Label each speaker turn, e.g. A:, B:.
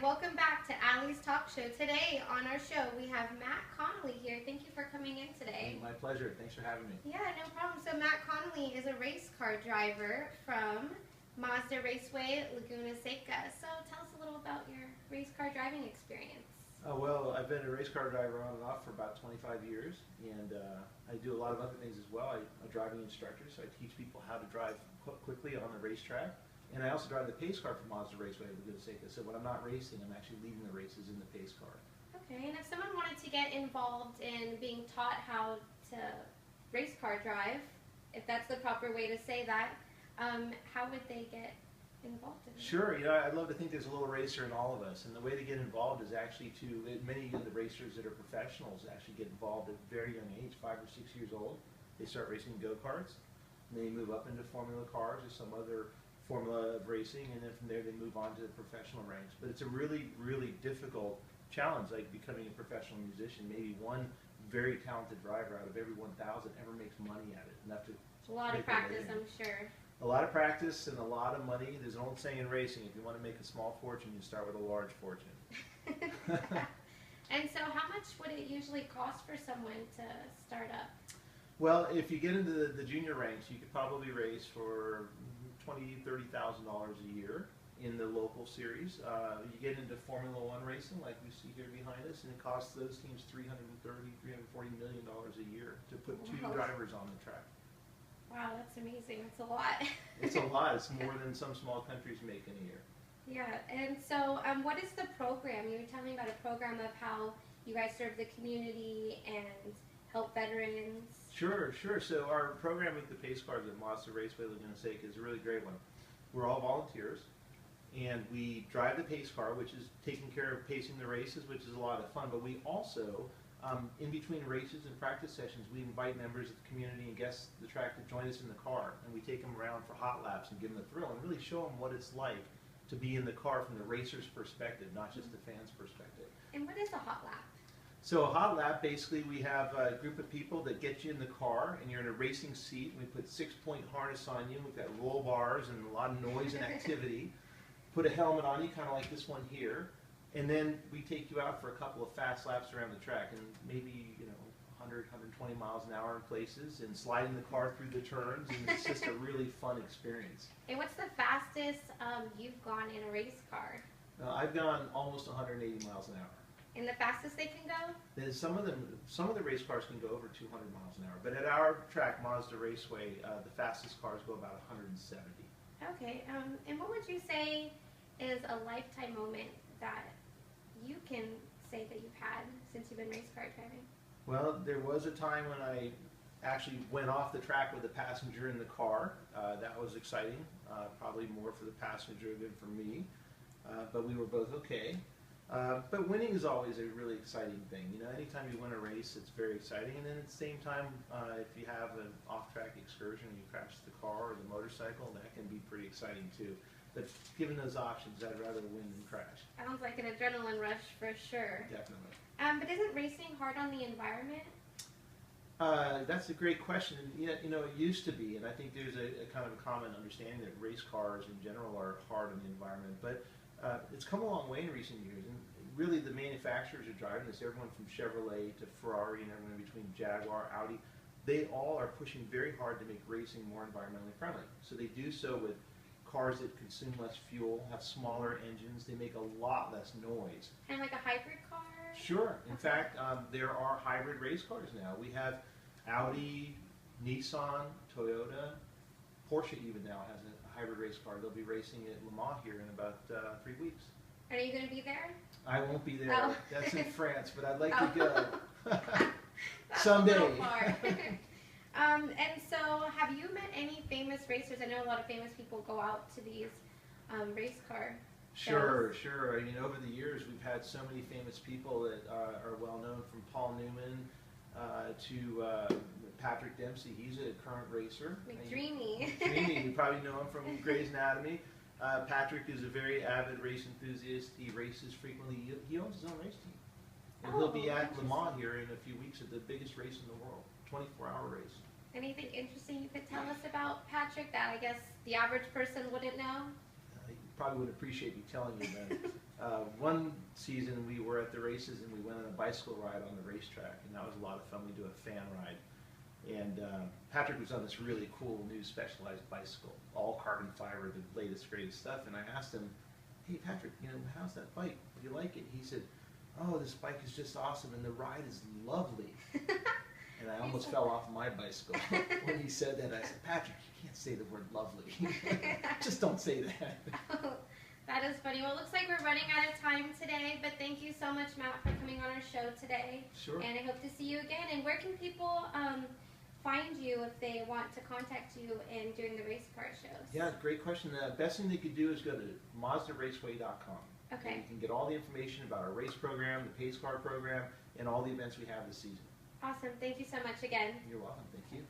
A: welcome back to Allie's Talk Show. Today on our show we have Matt Connolly here. Thank you for coming in today.
B: My pleasure. Thanks for having me.
A: Yeah, no problem. So Matt Connolly is a race car driver from Mazda Raceway, Laguna Seca. So tell us a little about your race car driving experience.
B: Well, I've been a race car driver on and off for about 25 years, and I do a lot of other things as well. I'm a driving instructor, so I teach people how to drive quickly on the racetrack. And I also drive the pace car for Mazda Raceway at Laguna Seca. So when I'm not racing, I'm actually leading the races in the pace car.
A: Okay, and if someone wanted to get involved in being taught how to race car drive, if that's the proper way to say that, how would they get involved in it?
B: Sure, I'd love to think there's a little racer in all of us, and the way to get involved is actually many of the racers that are professionals actually get involved at a very young age, 5 or 6 years old. They start racing go-karts, and they move up into Formula cars or some other formula of racing, and then from there they move on to the professional ranks. But it's a really, really difficult challenge, like becoming a professional musician. Maybe one very talented driver out of every 1,000 ever makes money at it. Enough to
A: a lot of practice, I'm sure.
B: A lot of practice and a lot of money. There's an old saying in racing, if you want to make a small fortune, you start with a large fortune.
A: And so how much would it usually cost for someone to start up?
B: Well, if you get into the junior ranks, you could probably race for $20,000, $30,000 a year in the local series. You get into Formula One racing, like we see here behind us, and it costs those teams $330, $340 million a year to put two drivers on the track.
A: Wow, that's amazing. That's a lot.
B: It's a lot. It's more than some small countries make in a year.
A: Yeah, and so what is the program? You were telling me about a program of how you guys serve the community and help veterans.
B: Sure. So our program with the pace cars at Mazda Raceway Laguna Seca is a really great one. We're all volunteers, and we drive the pace car, which is taking care of pacing the races, which is a lot of fun. But we also, in between races and practice sessions, we invite members of the community and guests of the track to join us in the car, and we take them around for hot laps and give them a thrill and really show them what it's like to be in the car from the racer's perspective, not just the fan's perspective.
A: And what is a hot lap?
B: So a hot lap, basically, we have a group of people that get you in the car, and you're in a racing seat. We put 6-point harness on you. We've got roll bars and a lot of noise and activity. Put a helmet on you, kind of like this one here. And then we take you out for a couple of fast laps around the track, and maybe 100, 120 miles an hour in places, and sliding the car through the turns, and it's just a really fun experience.
A: And what's the fastest you've gone in a race car?
B: I've gone almost 180 miles an hour.
A: And the fastest they can go?
B: Then some of the race cars can go over 200 miles an hour, but at our track, Mazda Raceway, the fastest cars go about 170.
A: Okay, and what would you say is a lifetime moment that you can say that you've had since you've been race car driving?
B: Well, there was a time when I actually went off the track with a passenger in the car. That was exciting, probably more for the passenger than for me, but we were both okay. But winning is always a really exciting thing. Anytime you win a race, it's very exciting. And then at the same time, if you have an off-track excursion and you crash the car or the motorcycle, that can be pretty exciting too. But given those options, I'd rather win than crash.
A: Sounds like an adrenaline rush for sure.
B: Definitely.
A: But isn't racing hard on the environment?
B: That's a great question. It used to be, and I think there's a kind of a common understanding that race cars in general are hard on the environment. But it's come a long way in recent years, and really the manufacturers are driving this. Everyone from Chevrolet to Ferrari and everyone in between, Jaguar, Audi, they all are pushing very hard to make racing more environmentally friendly. So they do so with cars that consume less fuel, have smaller engines, they make a lot less noise.
A: Kind of like a hybrid car?
B: Sure. In fact, there are hybrid race cars now. We have Audi, Nissan, Toyota, Porsche even now has a hybrid race car. They'll be racing at Le Mans here in about 3 weeks.
A: Are you going to be there?
B: I won't be there.
A: Oh.
B: That's in France, but I'd like to go.
A: Someday.
B: Someday.
A: Far. And so, have you met any famous racers? I know a lot of famous people go out to these race car shows.
B: Sure. I mean, over the years, we've had so many famous people that are well known, from Paul Newman to Patrick Dempsey. He's a current racer.
A: McDreamy.
B: McDreamy, you probably know him from Grey's Anatomy. Patrick is a very avid race enthusiast. He races frequently. He owns his own race team. And he'll be at Le Mans here in a few weeks at the biggest race in the world, 24-hour race.
A: Anything interesting you could tell us about Patrick that I guess the average person wouldn't know?
B: You probably would appreciate me telling you that. One season we were at the races and we went on a bicycle ride on the racetrack, and that was a lot of fun. We do a fan ride. And Patrick was on this really cool new Specialized bicycle, all carbon fiber, the latest greatest stuff. And I asked him, "Hey Patrick, how's that bike? Do you like it?" He said, "Oh, this bike is just awesome, and the ride is lovely." And I almost fell off my bicycle when he said that. I said, "Patrick, you can't say the word lovely. Just don't say that."
A: Oh, that is funny. Well, it looks like we're running out of time today, but thank you so much, Matt, for coming on our show today.
B: Sure.
A: And I hope to see you again. And where can people find you if they want to contact you in during the race car shows?
B: Yeah, great question. The best thing they could do is go to MazdaRaceway.com.
A: Okay.
B: And you can get all the information about our race program, the pace car program, and all the events we have this season.
A: Awesome. Thank you so much again.
B: You're welcome. Thank you.